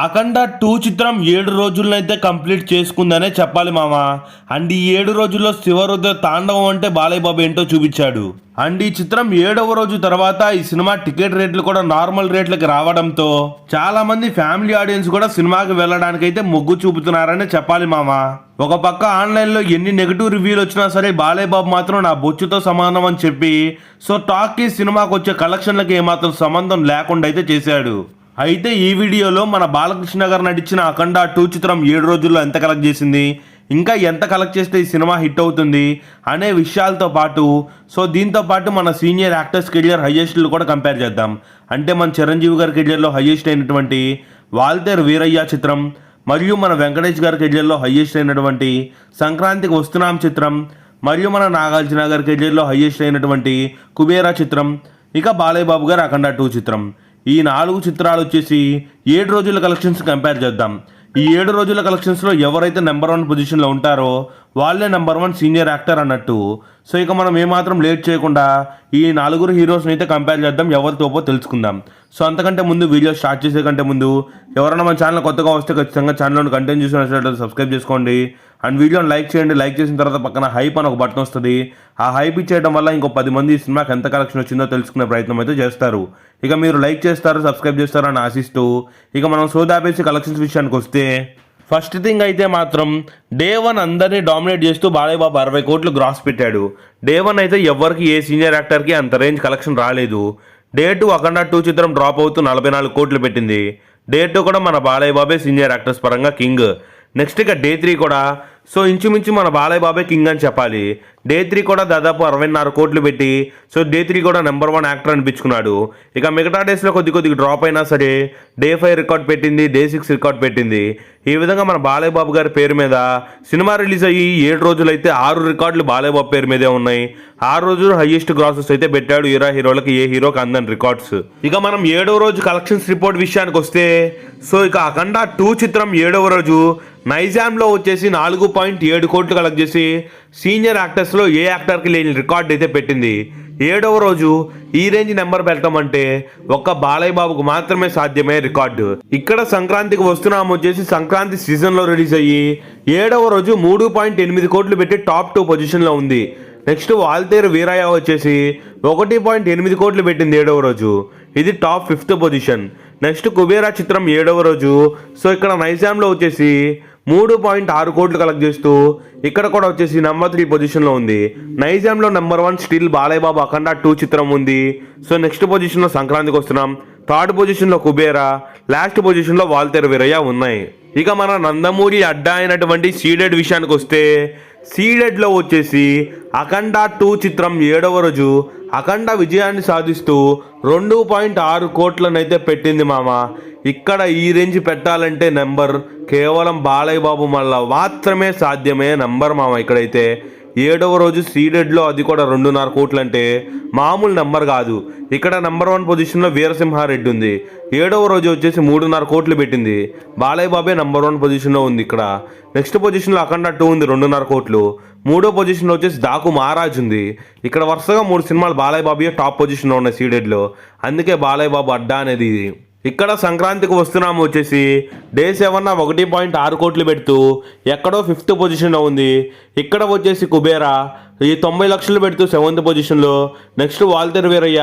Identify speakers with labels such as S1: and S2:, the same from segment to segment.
S1: అఖండ 2 చిత్రం 7 రోజులనైతే కంప్లీట్ చేసుకుందనే చెప్పాలి మామ. అండ్ ఈ 7 రోజుల్లో శివరుద్ర తాండవం అంటే బాలయ్య బాబు ఏంటో చూపించాడు. అండ్ ఈ చిత్రం 7వ రోజు తర్వాత ఈ సినిమా టికెట్ రేట్లు కూడా నార్మల్ రేట్లకి రావడంతో చాలా మంది ఫ్యామిలీ ఆడియన్స్ కూడా సినిమాకి వెళ్ళడానికైతే మొగ్గు చూపుతున్నారని చెప్పాలి మామ. ఒక పక్క ఆన్లైన్లో ఎన్ని నెగిటివ్ రివ్యూలు వచ్చినా సరే బాలయ్య బాబు మాత్రం నా బొచ్చుతో సమానం అని చెప్పి సో టాక్కి సినిమాకి వచ్చే కలెక్షన్లకి ఏమాత్రం సంబంధం లేకుండా అయితే చేశాడు. అయితే ఈ వీడియోలో మన బాలకృష్ణ గారు నటించిన అఖండ 2 చిత్రం 7 రోజుల్లో ఎంత కలెక్ట్ చేసింది, ఇంకా ఎంత కలెక్ట్ చేస్తే ఈ సినిమా హిట్ అవుతుంది అనే విషయాలతో పాటు సో దీంతో పాటు మన సీనియర్ యాక్టర్స్ కెరియర్ హైయెస్ట్లు కూడా కంపేర్ చేద్దాం. అంటే మన చిరంజీవి గారి కెరియర్లో హైయెస్ట్ అయినటువంటి వాల్తేరు వీరయ్య చిత్రం మరియు మన వెంకటేష్ గారి కెరియర్లో హైయెస్ట్ అయినటువంటి సంక్రాంతికి వస్తున్నాం చిత్రం మరియు మన నాగార్జున గారి కెరియర్లో హైయెస్ట్ అయినటువంటి కుబేరా చిత్రం, ఇక బాలయ్య బాబు గారు అఖండ 2 చిత్రం. ఈ 4 చిత్రాలు వచ్చేసి 7 రోజుల కలెక్షన్స్ కంపేర్ చేద్దాం. ఈ 7 రోజుల కలెక్షన్స్లో ఎవరైతే నెంబర్ 1 పొజిషన్లో ఉంటారో వాళ్ళే నెంబర్ 1 సీనియర్ యాక్టర్ అన్నట్టు. సో ఇక మనం ఏమాత్రం లేట్ చేయకుండా ఈ 4 హీరోస్ని అయితే కంపేర్ చేద్దాం, ఎవరితోపో తెలుసుకుందాం. సో అంతకంటే ముందు వీడియో స్టార్ట్ చేసే కంటే ముందు ఎవరైనా మన ఛానల్ కొత్తగా వస్తే ఖచ్చితంగా ఛానల్లోని కంటెంట్ చూసినట్లయితే సబ్స్క్రైబ్ చేసుకోండి అండ్ వీడియోని లైక్ చేయండి. లైక్ చేసిన తర్వాత పక్కన హైప్ అని ఒక బటన్ వస్తుంది. ఆ హైప్ ఇచ్చేయడం వల్ల ఇంకో 10 మంది ఈ సినిమాకి ఎంత కలెక్షన్ వచ్చిందో తెలుసుకునే ప్రయత్నం అయితే చేస్తారు. ఇక మీరు లైక్ చేస్తారు, సబ్స్క్రైబ్ చేస్తారు అని ఆశిస్తూ ఇక మనం సోదాపేసి కలెక్షన్స్ విషయానికి వస్తే ఫస్ట్ థింగ్ అయితే మాత్రం డే 1 అందరినీ డామినేట్ చేస్తూ బాలయ్య బాబు 60 కోట్లు గ్రాస్ పెట్టాడు. డే 1 అయితే ఎవరికి ఏ సీనియర్ యాక్టర్కి అంత రేంజ్ కలెక్షన్ రాలేదు. డే 2 అఖండ 2 చిత్రం డ్రాప్ అవుతూ 44 కోట్లు పెట్టింది. డే 2 కూడా మన బాలయ్య బాబే సీనియర్ యాక్టర్స్ పరంగా కింగ్. నెక్స్ట్ ఇక డే 3 కూడా సో ఇంచుమించు మన బాలయ్య బాబే కింగ్ అని చెప్పాలి. డే 3 కూడా దాదాపు 64 కోట్లు పెట్టి సో డే 3 కూడా నెంబర్ 1 యాక్టర్ అనిపించుకున్నాడు. ఇక మిగతా డేస్లో కొద్దిగా డ్రాప్ అయినా సరే డే 5 రికార్డ్ పెట్టింది, డే 6 రికార్డ్ పెట్టింది. ఈ విధంగా మన బాలయ్య బాబు గారి పేరు మీద సినిమా రిలీజ్ అయ్యి 7 రోజులు అయితే 6 రికార్డులు బాలయ్య బాబు పేరు మీదే ఉన్నాయి. 6 రోజులు హైయెస్ట్ గ్రాసెస్ అయితే పెట్టాడు హీరోలకి, ఏ హీరోకి అందని రికార్డ్స్. ఇక మనం 7వ రోజు కలెక్షన్స్ రిపోర్ట్ విషయానికి వస్తే సో ఇక అఖండ 2 చిత్రం 7వ రోజు నైజాంలో వచ్చేసి 4.7 కోట్లు కలెక్ట్ చేసి సీనియర్ యాక్టర్స్లో ఏ యాక్టర్కి లేని రికార్డ్ అయితే పెట్టింది. 7వ రోజు ఈ రేంజ్ నెంబర్ పెట్టడం అంటే ఒక్క బాలయ్య బాబుకు మాత్రమే సాధ్యమే రికార్డు. ఇక్కడ సంక్రాంతికి వస్తున్నాము వచ్చేసి సంక్రాంతి సీజన్లో రిలీజ్ అయ్యి 7వ రోజు 3.8 కోట్లు పెట్టి టాప్ 2 పొజిషన్లో ఉంది. నెక్స్ట్ వాల్తేరు వీరయ్య వచ్చేసి 1.8 కోట్లు పెట్టింది 7వ రోజు, ఇది top 5th position. Next Kubera చిత్రం 7వ రోజు సో ఇక్కడ నైజాంలో వచ్చేసి 3.6 కోట్లు కలెక్ట్ చేస్తూ ఇక్కడ కూడా వచ్చేసి నెంబర్ 3 పొజిషన్లో ఉంది. నైజాంలో నెంబర్ 1 స్టిల్ బాలయ్య బాబు అఖండ 2 చిత్రం ఉంది. సో నెక్స్ట్ పొజిషన్లో సంక్రాంతికి వస్తున్నాం, థర్డ్ పొజిషన్లో కుబేరా, లాస్ట్ పొజిషన్లో వాల్తేరు వీరయ్య ఉన్నాయి. ఇక మన నందమూరి అడ్డా అయినటువంటి సీడెడ్ విషయానికి వస్తే సీడెడ్లో వచ్చేసి అఖండ 2 చిత్రం 7వ రోజు అఖండ విజయాన్ని సాధిస్తూ 2.6 కోట్లనైతే పెట్టింది మామ. ఇక్కడ ఈ రేంజ్ పెట్టాలంటే నెంబర్ కేవలం బాలయ్య బాబు మళ్ళా మాత్రమే సాధ్యమే నెంబర్ మామ. ఇక్కడైతే 7వ రోజు సీడెడ్లో అది కూడా 2.5 కోట్లు అంటే మామూలు నెంబర్ కాదు. ఇక్కడ నెంబర్ 1 పొజిషన్లో వీరసింహారెడ్డి ఉంది. 7వ రోజు వచ్చేసి 3.5 కోట్లు పెట్టింది. బాలయ్య బాబే నెంబర్ 1 పొజిషన్లో ఉంది ఇక్కడ. నెక్స్ట్ పొజిషన్లో అఖండ 2 ఉంది 2.5 కోట్లు. 3వ పొజిషన్లో వచ్చేసి డాకు మహారాజ్ ఉంది. ఇక్కడ వరుసగా 3 సినిమాలు బాలయ్య బాబే టాప్ పొజిషన్లో ఉన్నాయి సీడెడ్లో, అందుకే బాలయ్య బాబు అడ్డా అనేది. ఇక్కడ సంక్రాంతికి వస్తున్నాము వచ్చేసి డే 7 1.6 కోట్లు పెడుతూ ఎక్కడో 5th పొజిషన్లో ఉంది. ఇక్కడ వచ్చేసి కుబేరా ఈ 90 లక్షలు పెడుతూ 7th పొజిషన్లో. నెక్స్ట్ వాల్తేరు వీరయ్య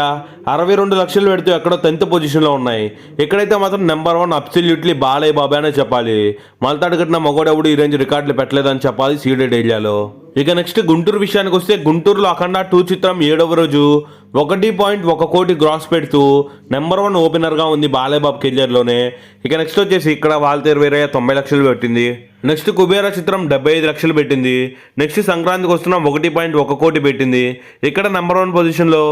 S1: 62 లక్షలు పెడుతూ ఎక్కడో 10th పొజిషన్లో ఉన్నాయి. ఇక్కడైతే మాత్రం నెంబర్ 1 అబ్సల్యూట్లీ బాలయ్య బాబే అనే చెప్పాలి. మల్తాడు కట్టిన మగోడెవడు ఈ రేంజ్ రికార్డులు పెట్టలేదని చెప్పాలి సీడెడ్ ఏరియాలో. ఇక నెక్స్ట్ గుంటూరు విషయానికి వస్తే గుంటూరులో అఖండ 2 చిత్రం 7వ రోజు 1.1 కోటి గ్రాస్ పెడుతూ నెంబర్ 1 ఓపెనర్గా ఉంది బాలయ్య బాబు కెరియర్లోనే. ఇక నెక్స్ట్ వచ్చేసి ఇక్కడ వాల్తేరు వీరయ్య 90 లక్షలు పెట్టింది. నెక్స్ట్ కుబేరా చిత్రం 75 లక్షలు పెట్టింది. నెక్స్ట్ సంక్రాంతికి వస్తున్నాం 1.1 కోటి పెట్టింది. ఇక్కడ నెంబర్ 1 పొజిషన్లో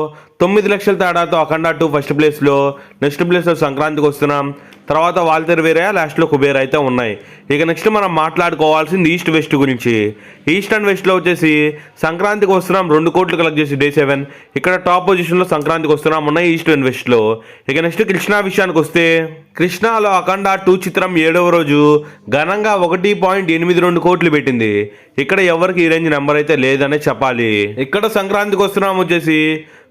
S1: 9 లక్షల తేడాతో అఖండ 2 ఫస్ట్ ప్లేస్లో. నెక్స్ట్ ప్లేస్లో సంక్రాంతికి వస్తున్నాం, తర్వాత వాల్తేరు వీరయ్య, లాస్ట్లో కుబేరా అయితే ఉన్నాయి. ఇక నెక్స్ట్ మనం మాట్లాడుకోవాల్సింది ఈస్ట్ వెస్ట్ గురించి. ఈస్ట్ అండ్ వెస్ట్లో వచ్చేసి సంక్రాంతికి వస్తున్నాం 2 కోట్లు కలెక్ట్ చేసి డే 7 ఇక్కడ టాప్ పొజిషన్లో సంక్రాంతికి వస్తున్నాం ఉన్నాయి ఈస్ట్ అండ్ వెస్ట్లో. ఇక నెక్స్ట్ కృష్ణా విషయానికి వస్తే కృష్ణాలో అఖండ 2 చిత్రం 7వ రోజు ఘనంగా 1.82 కోట్లు పెట్టింది. ఇక్కడ ఎవరికి ఈ రేంజ్ నెంబర్ అయితే లేదనే చెప్పాలి. ఇక్కడ సంక్రాంతికి వస్తున్నాం వచ్చేసి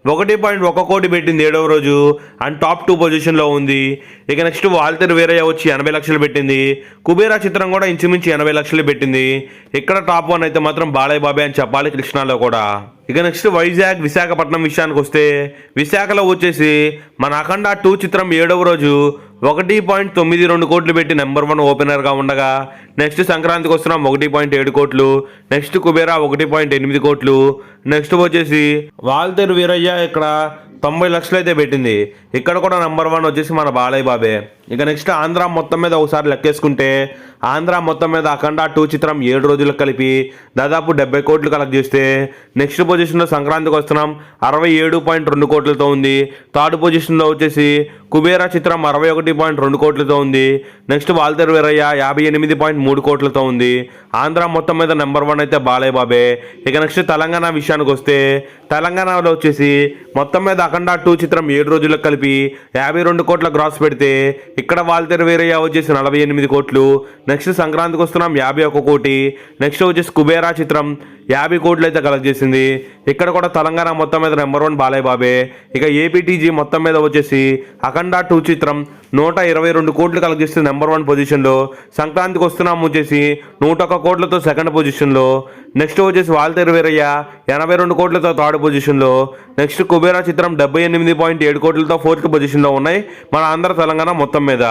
S1: 1.1 కోటి పెట్టింది 7వ రోజు అండ్ టాప్ 2 పొజిషన్లో ఉంది. ఇక నెక్స్ట్ వాల్తేరు వీరయ్య వచ్చి 80 లక్షలు పెట్టింది. కుబేరా చిత్రం కూడా ఇంచుమించు 80 లక్షలు పెట్టింది. ఇక్కడ టాప్ 1 అయితే మాత్రం బాలయ్య బాబే అని చెప్పాలి కృష్ణాలో కూడా. ఇక నెక్స్ట్ వైజాగ్ విశాఖపట్నం విషయానికి వస్తే విశాఖలో వచ్చేసి మన అఖండ 2 చిత్రం 7వ రోజు 1.92 కోట్లు పెట్టి నెంబర్ 1 ఓపెనర్గా ఉండగా నెక్స్ట్ సంక్రాంతికి వస్తున్నాం 1.7 కోట్లు, నెక్స్ట్ కుబేరా 1.8 కోట్లు, నెక్స్ట్ వచ్చేసి వాల్తేరు వీరయ్య ఇక్కడ 90 లక్షలు అయితే పెట్టింది. ఇక్కడ కూడా నెంబర్ 1 వచ్చేసి మన బాలయ్య బాబే. ఇక నెక్స్ట్ ఆంధ్ర మొత్తం మీద ఒకసారి లెక్కేసుకుంటే ఆంధ్ర మొత్తం మీద అఖండ 2 చిత్రం 7 రోజులకు కలిపి దాదాపు 70 కోట్లు కలెక్ట్ చేస్తే నెక్స్ట్ పొజిషన్లో సంక్రాంతికి వస్తున్నాం 67.2 కోట్లతో ఉంది. థర్డ్ పొజిషన్లో వచ్చేసి కుబేరా చిత్రం 61.2 కోట్లతో ఉంది. నెక్స్ట్ వాల్తేరు వీరయ్య 58.3 కోట్లతో ఉంది. ఆంధ్ర మొత్తం మీద నెంబర్ 1 అయితే బాలయ్య బాబే. ఇక నెక్స్ట్ తెలంగాణ విషయానికి వస్తే తెలంగాణలో వచ్చేసి మొత్తం మీద అఖండ 2 చిత్రం 7 రోజులకు కలిపి 52 కోట్ల గ్రాస్ పెడితే ఇక్కడ వాల్తేరు వీరయ్య వచ్చేసి 48 కోట్లు, నెక్స్ట్ సంక్రాంతికి వస్తున్నాం 51 కోటి, నెక్స్ట్ వచ్చేసి కుబేరా చిత్రం 50 కోట్లు అయితే కలెక్ట్ చేసింది. ఇక్కడ కూడా తెలంగాణ మొత్తం మీద నెంబర్ 1 బాలయ్య బాబే. ఇక ఏపీటీజీ మొత్తం మీద వచ్చేసి అఖండ 2 చిత్రం 122 కోట్లు కలెక్ట్ చేస్తే నెంబర్ 1 పొజిషన్లో, సంక్రాంతికి వస్తున్నాం వచ్చేసి 101 కోట్లతో సెకండ్ పొజిషన్లో, నెక్స్ట్ వచ్చేసి వాల్తేరు వీరయ్య 82 కోట్లతో థర్డ్ పొజిషన్లో, నెక్స్ట్ కుబేరా చిత్రం 78.7 కోట్లతో ఫోర్త్ పొజిషన్లో ఉన్నాయి మన ఆంధ్ర తెలంగాణ మొత్తం మీద.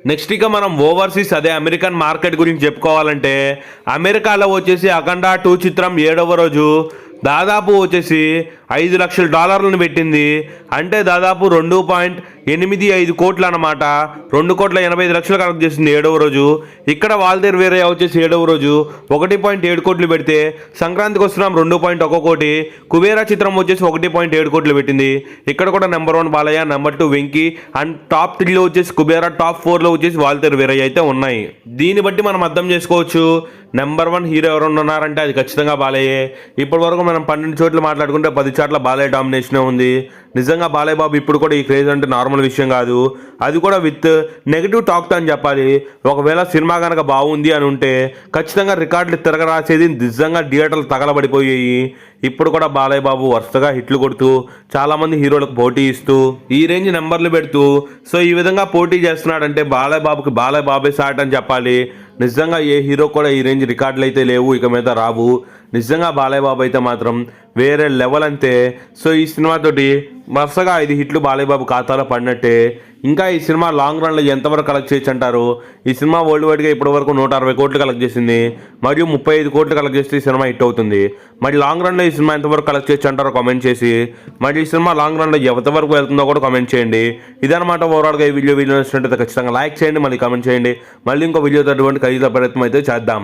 S1: నెక్స్ట్ ఇక మనం ఓవర్సీస్ అదే అమెరికన్ మార్కెట్ గురించి చెప్పుకోవాలంటే అమెరికాలో వచ్చేసి అఖండ 2 చిత్రం 7వ రోజు దాదాపు వచ్చేసి $5 లక్షలు పెట్టింది. అంటే దాదాపు 2.85 కోట్లు అనమాట. 2.85 కోట్లు కలెక్ట్ చేసింది 7వ రోజు. ఇక్కడ వాల్తేరు వీరయ్య వచ్చేసి 7వ రోజు 1.7 కోట్లు పెడితే సంక్రాంతికి వస్తున్నాం 2.1 కోటి, కుబేరా చిత్రం వచ్చేసి 1.7 కోట్లు పెట్టింది. ఇక్కడ కూడా number 1 Balayya, number 2 Venky and top 3లో వచ్చేసి కుబేరా, టాప్ 4లో వచ్చేసి వాల్తేరు వీరయ్య అయితే ఉన్నాయి. దీన్ని బట్టి మనం అర్థం చేసుకోవచ్చు నెంబర్ 1 హీరో ఎవరు ఉన్నారంటే అది ఖచ్చితంగా బాలయ్యే. ఇప్పటి వరకు మనం 12 చోట్ల మాట్లాడుకుంటే 10 చోట్ల బాలయ్య డామినేషనే ఉంది. నిజంగా బాలయ్య బాబు ఇప్పుడు కూడా ఈ క్రేజ్ అంటే నార్మల్ విషయం కాదు. అది కూడా విత్ నెగిటివ్ టాక్తో అని చెప్పాలి. ఒకవేళ సినిమా కనుక బాగుంది అని ఉంటే ఖచ్చితంగా రికార్డులు తిరగరాసేది, నిజంగా థియేటర్లు తగలబడిపోయాయి. ఇప్పుడు కూడా బాలయ్య బాబు వరుసగా హిట్లు కొడుతూ చాలామంది హీరోలకు పోటీ ఇస్తూ ఈ రేంజ్ నెంబర్లు పెడుతూ సో ఈ విధంగా పోటీ చేస్తున్నాడంటే బాలయ్య బాబుకి బాలయ్య బాబే సాట్ అని చెప్పాలి. నిజంగా ఏ హీరో కూడా ఈ రేంజ్ రికార్డులు అయితే లేవు, ఇక మీద రావు. నిజంగా బాలయ్య బాబు అయితే మాత్రం వేరే లెవెల్ అంతే. సో ఈ సినిమాతోటి వరుసగా 5 హిట్లు బాలయ్య బాబు ఖాతాలో పడినట్టే. ఇంకా ఈ సినిమా లాంగ్ రన్లో ఎంతవరకు కలెక్ట్ చేయొచ్చు అంటారు? ఈ సినిమా వరల్డ్ వైడ్గా ఇప్పటి వరకు 160 కోట్లు కలెక్ట్ చేసింది మరియు 35 కోట్లు కలెక్ట్ చేస్తే ఈ సినిమా హిట్ అవుతుంది. మరి లాంగ్ రన్లో ఈ సినిమా ఎంతవరకు కలెక్ట్ చేయొచ్చు అంటారో కామెంట్ చేసి మరి ఈ సినిమా లాంగ్ రన్లో ఎంతవరకు వెళ్తుందో కూడా కామెంట్ చేయండి. ఇదనమాట ఓవరాల్గా ఈ వీడియో నచ్చినట్లయితే ఖచ్చితంగా లైక్ చేయండి, మళ్ళీ కామెంట్ చేయండి. మళ్ళీ ఇంకో వీడియోతో అటువంటి ఖరీదు ప్రయత్నం అయితే చేద్దాం.